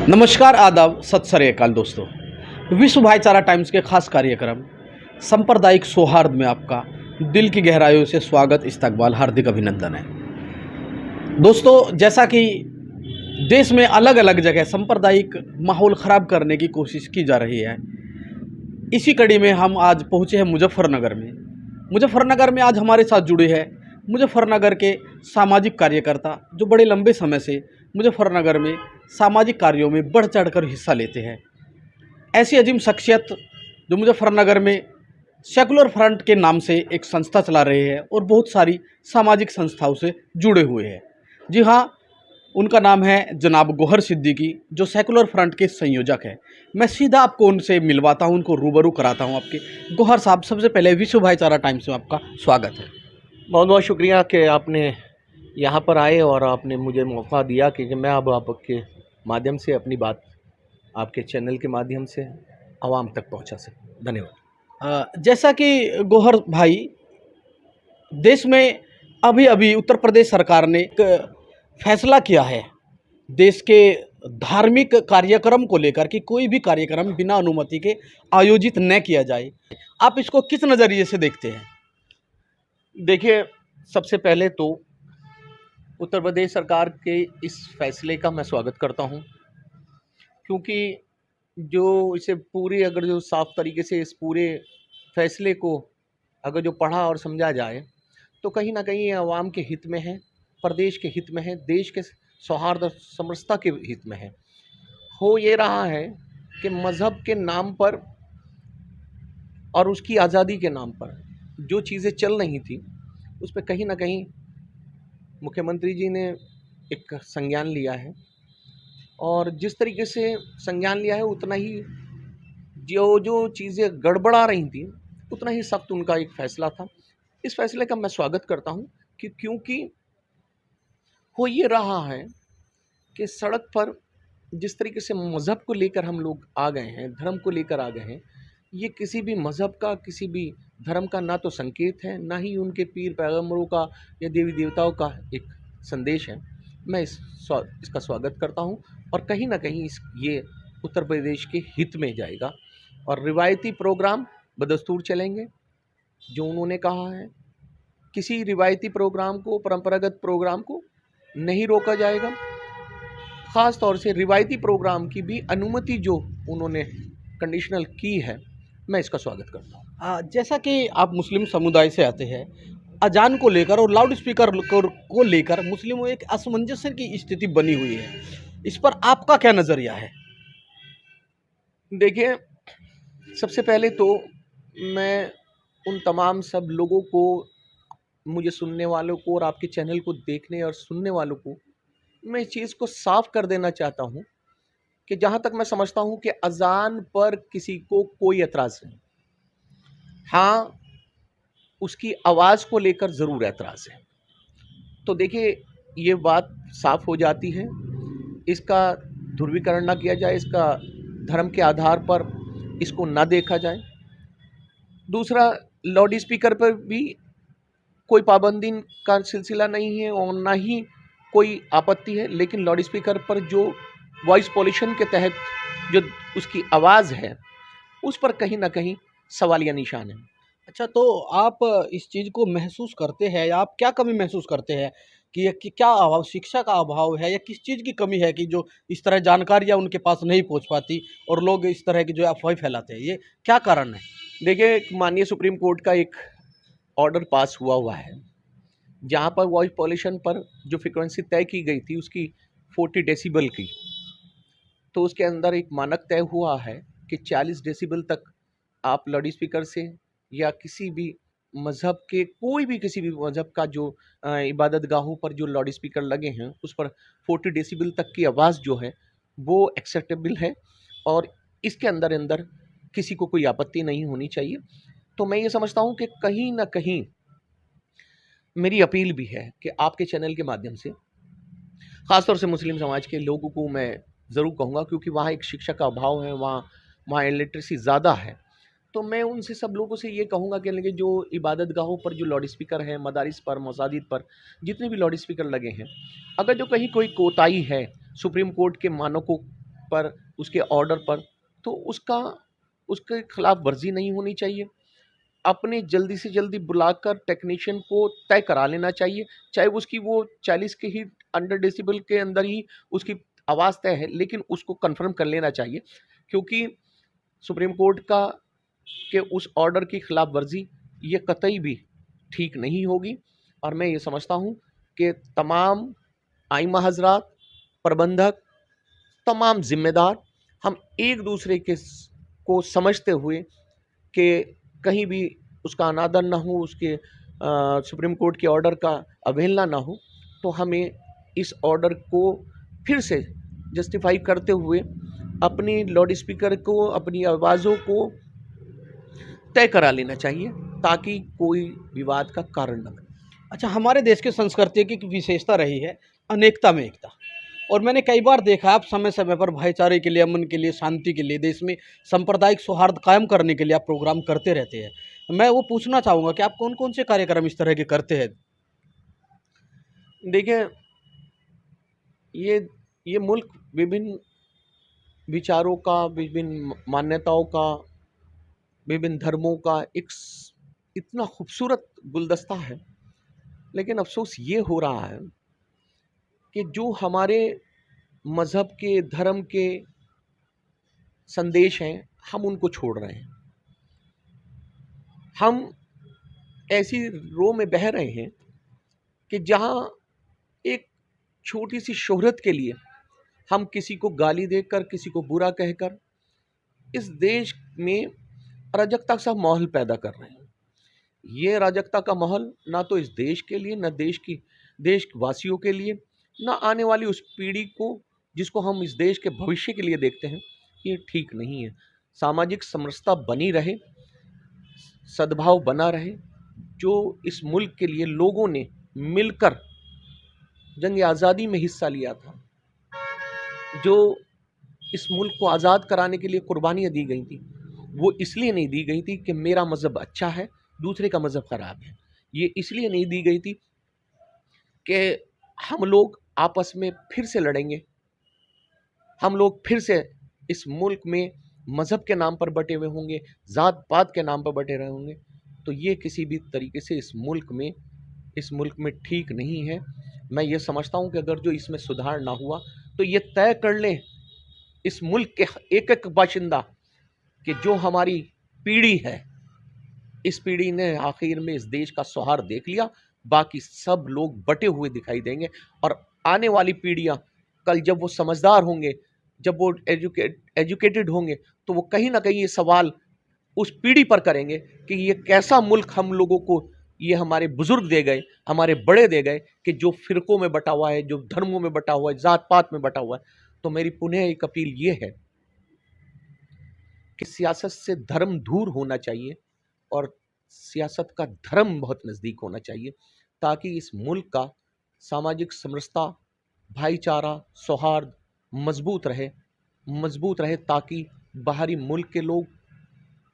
नमस्कार, आदाब, सत श्री अकाल दोस्तों। विश्व भाईचारा टाइम्स के खास कार्यक्रम सांप्रदायिक सौहार्द में आपका दिल की गहराइयों से स्वागत, इस्तकबाल, हार्दिक अभिनंदन है। दोस्तों, जैसा कि देश में अलग अलग जगह सांप्रदायिक माहौल ख़राब करने की कोशिश की जा रही है, इसी कड़ी में हम आज पहुँचे हैं मुजफ्फरनगर में। मुजफ्फरनगर में आज हमारे साथ जुड़े हैं मुजफ्फरनगर के सामाजिक कार्यकर्ता, जो बड़े लंबे समय से मुजफ्फरनगर में सामाजिक कार्यों में बढ़ चढ़कर हिस्सा लेते हैं। ऐसी अजीम शख्सियत जो मुजफ्फरनगर में सेकुलर फ्रंट के नाम से एक संस्था चला रहे हैं और बहुत सारी सामाजिक संस्थाओं से जुड़े हुए हैं। जी हाँ, उनका नाम है जनाब गौहर सिद्दीकी, जो सेकुलर फ्रंट के संयोजक हैं। मैं सीधा आपको उनसे मिलवाता हूं, उनको रूबरू कराता हूं आपके। गौहर साहब, सबसे पहले विश्व भाईचारा टाइम्स में आपका स्वागत है। बहुत बहुत शुक्रिया कि आपने यहाँ पर आए और आपने मुझे मौका दिया कि मैं अब आपके माध्यम से अपनी बात आपके चैनल के माध्यम से आवाम तक पहुँचा सकूँ। धन्यवाद। जैसा कि गौहर भाई, देश में अभी अभी उत्तर प्रदेश सरकार ने एक फैसला किया है देश के धार्मिक कार्यक्रम को लेकर कि कोई भी कार्यक्रम बिना अनुमति के आयोजित न किया जाए। आप इसको किस नज़रिए से देखते हैं? देखिए, सबसे पहले तो उत्तर प्रदेश सरकार के इस फैसले का मैं स्वागत करता हूँ, क्योंकि जो इसे पूरी अगर जो साफ तरीके से इस पूरे फैसले को अगर जो पढ़ा और समझा जाए तो कहीं ना कहीं ये आवाम के हित में है, प्रदेश के हित में है, देश के सौहार्द और समरसता के हित में है। हो ये रहा है कि मज़हब के नाम पर और उसकी आज़ादी के नाम पर जो चीज़ें चल रही थी उस पर कहीं ना कहीं मुख्यमंत्री जी ने एक संज्ञान लिया है, और जिस तरीके से संज्ञान लिया है उतना ही जो जो चीज़ें गड़बड़ा रही थी उतना ही सख्त उनका एक फ़ैसला था। इस फैसले का मैं स्वागत करता हूं कि क्योंकि हो ये रहा है कि सड़क पर जिस तरीके से मज़हब को लेकर हम लोग आ गए हैं, धर्म को लेकर आ गए हैं, ये किसी भी मज़हब का, किसी भी धर्म का ना तो संकेत है, ना ही उनके पीर पैगम्बरों का या देवी देवताओं का एक संदेश है। मैं इसका स्वागत करता हूं और कहीं ना कहीं ये उत्तर प्रदेश के हित में जाएगा। और रिवायती प्रोग्राम बदस्तूर चलेंगे, जो उन्होंने कहा है, किसी रिवायती प्रोग्राम को, परंपरागत प्रोग्राम को नहीं रोका जाएगा। ख़ास तौर से रिवायती प्रोग्राम की भी अनुमति जो उन्होंने कंडीशनल की है, मैं इसका स्वागत करता हूँ। जैसा कि आप मुस्लिम समुदाय से आते हैं, अजान को लेकर और लाउड स्पीकर को लेकर मुस्लिमों में एक असमंजस की स्थिति बनी हुई है। इस पर आपका क्या नज़रिया है? देखिए, सबसे पहले तो मैं उन तमाम सब लोगों को, मुझे सुनने वालों को और आपके चैनल को देखने और सुनने वालों को मैं इस चीज़ को साफ कर देना चाहता हूँ कि जहाँ तक मैं समझता हूँ कि अजान पर किसी को कोई एतराज़ नहीं। हाँ, उसकी आवाज़ को लेकर ज़रूर एतराज़ है। तो देखिए, ये बात साफ हो जाती है, इसका ध्रुवीकरण ना किया जाए, इसका धर्म के आधार पर इसको ना देखा जाए। दूसरा, लाउड स्पीकर पर भी कोई पाबंदी का सिलसिला नहीं है और ना ही कोई आपत्ति है, लेकिन लाउड स्पीकर पर जो वॉइस पॉल्यूशन के तहत जो उसकी आवाज़ है, उस पर कहीं ना कहीं सवालिया निशान है। अच्छा, तो आप इस चीज़ को महसूस करते हैं या आप क्या कमी महसूस करते हैं कि क्या अभाव, शिक्षा का अभाव है या किस चीज़ की कमी है कि जो इस तरह जानकारियाँ उनके पास नहीं पहुंच पाती और लोग इस तरह की जो अफवाहें फैलाते हैं, ये क्या कारण है? देखिए, माननीय सुप्रीम कोर्ट का एक ऑर्डर पास हुआ है, जहाँ पर वॉइस पॉल्यूशन पर जो फ्रिक्वेंसी तय की गई थी उसकी 40 डेसिबल की, तो उसके अंदर एक मानक तय हुआ है कि 40 डेसिबल तक आप लाउड स्पीकर से या किसी भी मज़हब के, कोई भी किसी भी मज़हब का जो इबादत गाहों पर जो लाउड स्पीकर लगे हैं उस पर 40 डेसिबल तक की आवाज़ जो है वो एक्सेप्टेबल है और इसके अंदर अंदर किसी को कोई आपत्ति नहीं होनी चाहिए। तो मैं ये समझता हूँ कि कहीं ना कहीं मेरी अपील भी है कि आपके चैनल के माध्यम से ख़ासतौर से मुस्लिम समाज के लोगों को मैं ज़रूर कहूँगा, क्योंकि वहाँ एक शिक्षा का अभाव है, वहाँ इलिटरेसी ज़्यादा है। तो मैं उनसे सब लोगों से ये कहूँगा कि जो इबादत गाहों पर जो लाउड स्पीकर है, मदारिस पर, मसाजिद पर जितने भी लाउड स्पीकर लगे हैं, अगर जो कहीं कोई कोताही है सुप्रीम कोर्ट के मानकों पर, उसके ऑर्डर पर, तो उसके खिलाफ वर्जी नहीं होनी चाहिए। अपने जल्दी से जल्दी बुलाकर टेक्नीशियन को तय करा लेना चाहिए, चाहे उसकी वो 40 के ही अंडर डेसिबल के अंदर ही उसकी आवाज़ तय है, लेकिन उसको कंफर्म कर लेना चाहिए, क्योंकि सुप्रीम कोर्ट का के उस ऑर्डर की खिलाफ वर्जी ये कतई भी ठीक नहीं होगी। और मैं ये समझता हूँ कि तमाम आइमा हजरात, प्रबंधक, तमाम जिम्मेदार, हम एक दूसरे के को समझते हुए कि कहीं भी उसका अनादर ना हो, उसके सुप्रीम कोर्ट के ऑर्डर का अवहेलना ना हो, तो हमें इस ऑर्डर को फिर से जस्टिफाई करते हुए अपनी लाउड स्पीकर को, अपनी आवाज़ों को तय करा लेना चाहिए, ताकि कोई विवाद का कारण न बने। अच्छा, हमारे देश की संस्कृति की एक विशेषता रही है अनेकता में एकता। और मैंने कई बार देखा आप समय समय पर भाईचारे के लिए, अमन के लिए, शांति के लिए, देश में सांप्रदायिक सौहार्द कायम करने के लिए आप प्रोग्राम करते रहते हैं। मैं वो पूछना चाहूँगा कि आप कौन कौन से कार्यक्रम इस तरह के करते हैं? देखिए, ये मुल्क विभिन्न विचारों का, विभिन्न मान्यताओं का, विभिन्न धर्मों का इतना खूबसूरत गुलदस्ता है, लेकिन अफसोस ये हो रहा है कि जो हमारे मज़हब के, धर्म के संदेश हैं, हम उनको छोड़ रहे हैं। हम ऐसी रो में बह रहे हैं कि जहाँ एक छोटी सी शोहरत के लिए हम किसी को गाली देकर, किसी को बुरा कहकर इस देश में अराजकता सा माहौल पैदा कर रहे हैं। ये अराजकता का माहौल ना तो इस देश के लिए, ना देशवासियों के लिए, ना आने वाली उस पीढ़ी को जिसको हम इस देश के भविष्य के लिए देखते हैं, ये ठीक नहीं है। सामाजिक समरसता बनी रहे, सद्भाव बना रहे। जो इस मुल्क के लिए लोगों ने मिलकर जंग आज़ादी में हिस्सा लिया था, जो इस मुल्क को आज़ाद कराने के लिए कुर्बानियाँ दी गई थी, वो इसलिए नहीं दी गई थी कि मेरा मज़हब अच्छा है, दूसरे का मज़हब ख़राब है। ये इसलिए नहीं दी गई थी कि हम लोग आपस में फिर से लड़ेंगे, हम लोग फिर से इस मुल्क में मज़हब के नाम पर बटे हुए होंगे, ज़ात पात के नाम पर बटे रहे होंगे। तो ये किसी भी तरीके से इस मुल्क में ठीक नहीं है। मैं ये समझता हूँ कि अगर जो इसमें सुधार ना हुआ, तो ये तय कर लें इस मुल्क के एक एक बाशिंदा कि जो हमारी पीढ़ी है, इस पीढ़ी ने आखिर में इस देश का सौहार्द देख लिया, बाकी सब लोग बटे हुए दिखाई देंगे। और आने वाली पीढ़ियां कल जब वो समझदार होंगे, जब वो एजुकेटेड होंगे, तो वो कहीं ना कहीं ये सवाल उस पीढ़ी पर करेंगे कि ये कैसा मुल्क हम लोगों को ये हमारे बुजुर्ग दे गए, हमारे बड़े दे गए, कि जो फिरकों में बटा हुआ है, जो धर्मों में बटा हुआ है, जात पात में बटा हुआ है। तो मेरी पुनः एक अपील ये है कि सियासत से धर्म दूर होना चाहिए और सियासत का धर्म बहुत नज़दीक होना चाहिए, ताकि इस मुल्क का सामाजिक समरसता, भाईचारा, सौहार्द मजबूत रहे, ताकि बाहरी मुल्क के लोग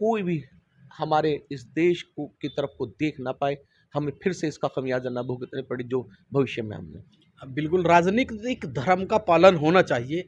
कोई भी हमारे इस देश को की तरफ को देख ना पाए, हमें फिर से इसका खमियाजा ना भुगतने पड़े जो भविष्य में हमने। बिल्कुल, राजनीतिक धर्म का पालन होना चाहिए,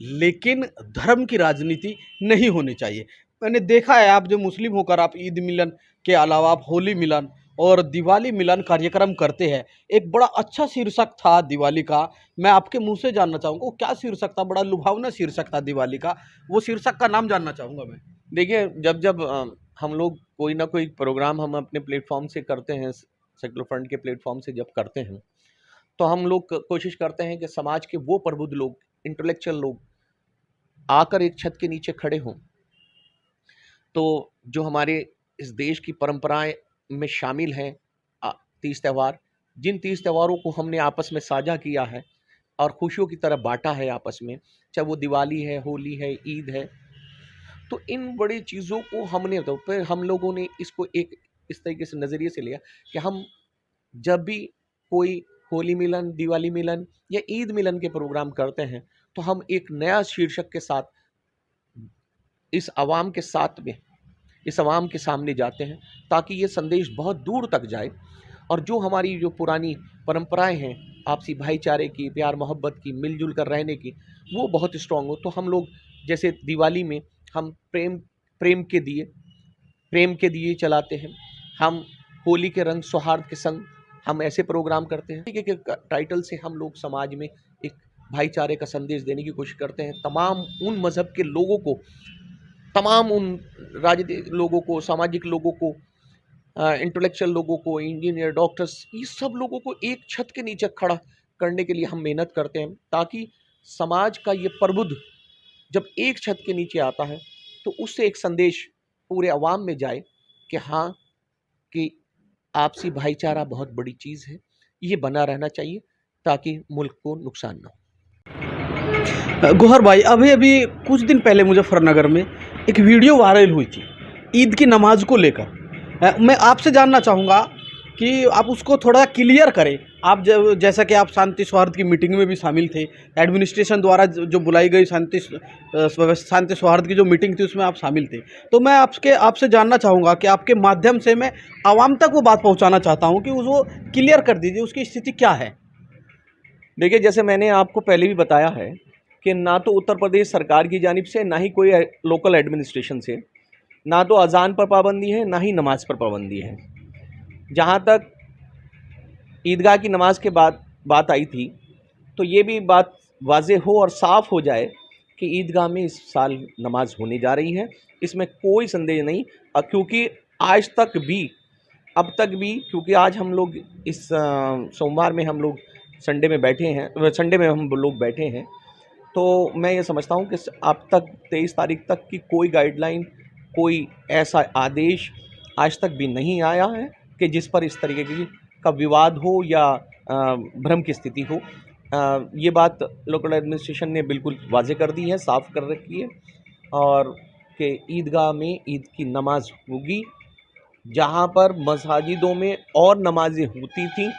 लेकिन धर्म की राजनीति नहीं होनी चाहिए। मैंने देखा है, आप जो मुस्लिम होकर आप ईद मिलन के अलावा आप होली मिलन और दिवाली मिलन कार्यक्रम करते हैं। एक बड़ा अच्छा शीर्षक था दिवाली का, मैं आपके मुँह से जानना चाहूँगा वो क्या शीर्षक था? बड़ा लुभावना शीर्षक था दिवाली का, वो शीर्षक का नाम जानना चाहूँगा मैं। देखिए, जब हम लोग कोई ना कोई प्रोग्राम हम अपने प्लेटफॉर्म से करते हैं, सेक्युलर फ्रंट के प्लेटफॉर्म से जब करते हैं, तो हम लोग कोशिश करते हैं कि समाज के वो प्रबुद्ध लोग, इंटेलेक्चुअल लोग आकर एक छत के नीचे खड़े हों। तो जो हमारे इस देश की परंपराएं में शामिल हैं, तीज त्यौहार, जिन तीज त्योहारों को हमने आपस में साझा किया है और खुशियों की तरह बांटा है आपस में, चाहे वो दिवाली है, होली है, ईद है, तो इन बड़ी चीज़ों को हमने, तो फिर हम लोगों ने इसको एक इस तरीके से नज़रिए से लिया कि हम जब भी कोई होली मिलन, दिवाली मिलन या ईद मिलन के प्रोग्राम करते हैं, तो हम एक नया शीर्षक के साथ इस आवाम के सामने जाते हैं, ताकि ये संदेश बहुत दूर तक जाए और जो हमारी जो पुरानी परंपराएं हैं आपसी भाईचारे की, प्यार मोहब्बत की, मिलजुल कर रहने की, वो बहुत स्ट्रांग हो। तो हम लोग जैसे दिवाली में हम प्रेम के दिए जलाते हैं। हम होली के रंग सौहार्द के संग हम ऐसे प्रोग्राम करते हैं कि टाइटल से हम लोग समाज में एक भाईचारे का संदेश देने की कोशिश करते हैं। तमाम उन मज़हब के लोगों को, तमाम उन राजनीतिक लोगों को, सामाजिक लोगों को, इंटेलेक्चुअल लोगों को, इंजीनियर, डॉक्टर्स, ये सब लोगों को एक छत के नीचे खड़ा करने के लिए हम मेहनत करते हैं, ताकि समाज का ये प्रबुद्ध जब एक छत के नीचे आता है तो उससे एक संदेश पूरे अवाम में जाए कि हाँ, कि आपसी भाईचारा बहुत बड़ी चीज़ है, ये बना रहना चाहिए ताकि मुल्क को नुकसान ना हो। गौहर भाई, अभी अभी कुछ दिन पहले मुजफ्फरनगर में एक वीडियो वायरल हुई थी ईद की नमाज को लेकर। मैं आपसे जानना चाहूँगा कि आप उसको थोड़ा क्लियर करें। आप जैसा कि आप शांति सौहार्द की मीटिंग में भी शामिल थे, एडमिनिस्ट्रेशन द्वारा जो बुलाई गई शांति सौहार्द की जो मीटिंग थी उसमें आप शामिल थे। तो मैं आपसे जानना चाहूँगा कि आपके माध्यम से मैं आवाम तक वो बात पहुँचाना चाहता हूँ कि वो क्लियर कर दीजिए उसकी स्थिति क्या है। देखिए, जैसे मैंने आपको पहले भी बताया है कि ना तो उत्तर प्रदेश सरकार की जानिब से, ना ही कोई लोकल एडमिनिस्ट्रेशन से, ना तो अजान पर पाबंदी है, ना ही नमाज पर पाबंदी है। जहाँ तक ईदगाह की नमाज के बाद बात आई थी, तो ये भी बात वाज़ेह हो और साफ़ हो जाए कि ईदगाह में इस साल नमाज होने जा रही है, इसमें कोई संदेह नहीं। क्योंकि आज तक भी, अब तक भी, क्योंकि आज हम लोग इस सोमवार में हम लोग संडे में बैठे हैं, संडे में हम लोग बैठे हैं, तो मैं ये समझता हूँ कि अब तक 23 तारीख तक की कोई गाइडलाइन, कोई ऐसा आदेश आज तक भी नहीं आया है कि जिस पर इस तरीके का विवाद हो या भ्रम की स्थिति हो। ये बात लोकल एडमिनिस्ट्रेशन ने बिल्कुल वाज़ेह कर दी है, साफ़ कर रखी है, और कि ईदगाह में ईद की नमाज होगी। जहाँ पर मसाजिदों में और नमाज़ें होती थी,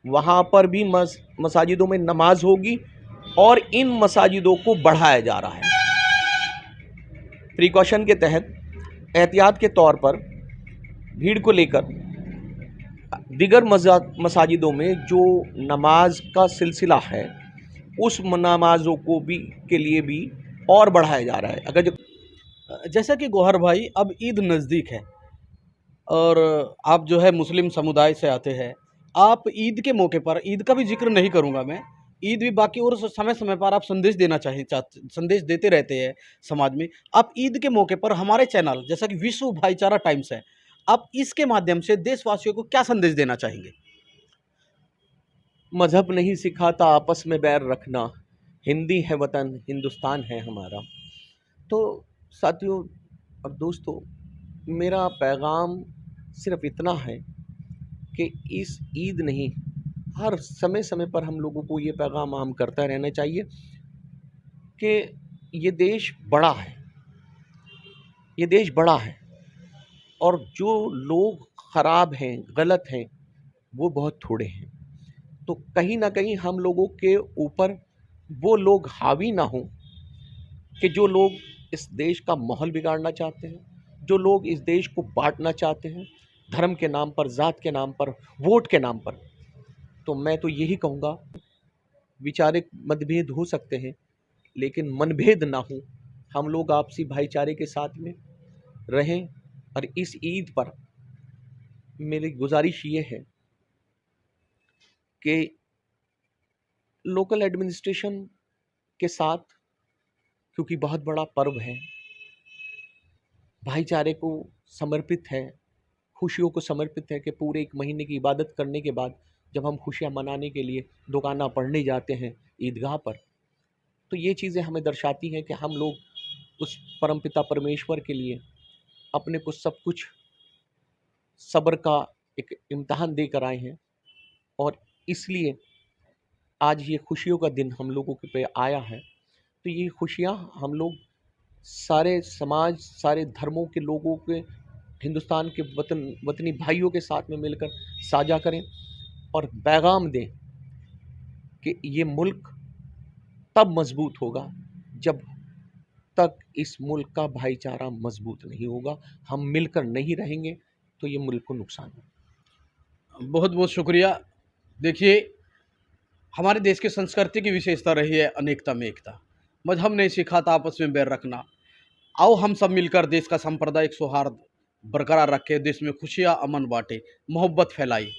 वहाँ पर भी मसाजिदों में नमाज होगी, और इन मसाजिदों को बढ़ाया जा रहा है प्रिकॉशन के तहत, एहतियात के तौर पर। भीड़ को लेकर दिगर मसाजिदों में जो नमाज का सिलसिला है, उस नमाजों को भी के लिए भी और बढ़ाया जा रहा है। अगर जैसा कि गौहर भाई, अब ईद नज़दीक है और आप जो है मुस्लिम समुदाय से आते हैं। आप ईद के मौके पर, ईद का भी जिक्र नहीं करूंगा मैं, ईद भी बाकी और समय समय पर आप संदेश संदेश देते रहते हैं समाज में। आप ईद के मौके पर हमारे चैनल जैसा कि विश्व भाईचारा टाइम्स है, आप इसके माध्यम से देशवासियों को क्या संदेश देना चाहेंगे? मज़हब नहीं सिखाता आपस में बैर रखना, हिंदी है वतन, हिंदुस्तान है हमारा। तो साथियों और दोस्तों, मेरा पैगाम सिर्फ इतना है कि इस ईद नहीं, हर समय समय पर हम लोगों को ये पैगाम आम करता रहना चाहिए कि ये देश बड़ा है, ये देश बड़ा है, और जो लोग ख़राब हैं, गलत हैं, वो बहुत थोड़े हैं। तो कहीं ना कहीं हम लोगों के ऊपर वो लोग हावी ना हों कि जो लोग इस देश का माहौल बिगाड़ना चाहते हैं, जो लोग इस देश को बांटना चाहते हैं, धर्म के नाम पर, जात के नाम पर, वोट के नाम पर। तो मैं तो यही कहूँगा, विचारिक मतभेद हो सकते हैं लेकिन मनभेद ना हो। हम लोग आपसी भाईचारे के साथ में रहें, और इस ईद पर मेरी गुजारिश ये है कि लोकल एडमिनिस्ट्रेशन के साथ, क्योंकि बहुत बड़ा पर्व है, भाईचारे को समर्पित है, खुशियों को समर्पित है, कि पूरे एक महीने की इबादत करने के बाद जब हम खुशियाँ मनाने के लिए दुकाना पढ़ने जाते हैं ईदगाह पर, तो ये चीज़ें हमें दर्शाती हैं कि हम लोग उस परमपिता परमेश्वर के लिए अपने को सब कुछ सब्र का एक इम्तहान देकर आए हैं, और इसलिए आज ये खुशियों का दिन हम लोगों के पे आया है। तो ये खुशियाँ हम लोग सारे समाज, सारे धर्मों के लोगों के, हिंदुस्तान के वतनी भाइयों के साथ में मिलकर साझा करें, और पैगाम दें कि ये मुल्क तब मजबूत होगा जब तक इस मुल्क का भाईचारा मजबूत नहीं होगा। हम मिलकर नहीं रहेंगे तो ये मुल्क को नुकसान होगा। बहुत बहुत शुक्रिया। देखिए, हमारे देश की संस्कृति की विशेषता रही है अनेकता में एकता। मजहब ने सिखा था आपस में बैर रखना। आओ हम सब मिलकर देश का सांप्रदायिक सौहार्द बरकरार रखें, देश में खुशियाँ अमन बांटे, मोहब्बत फैलाई।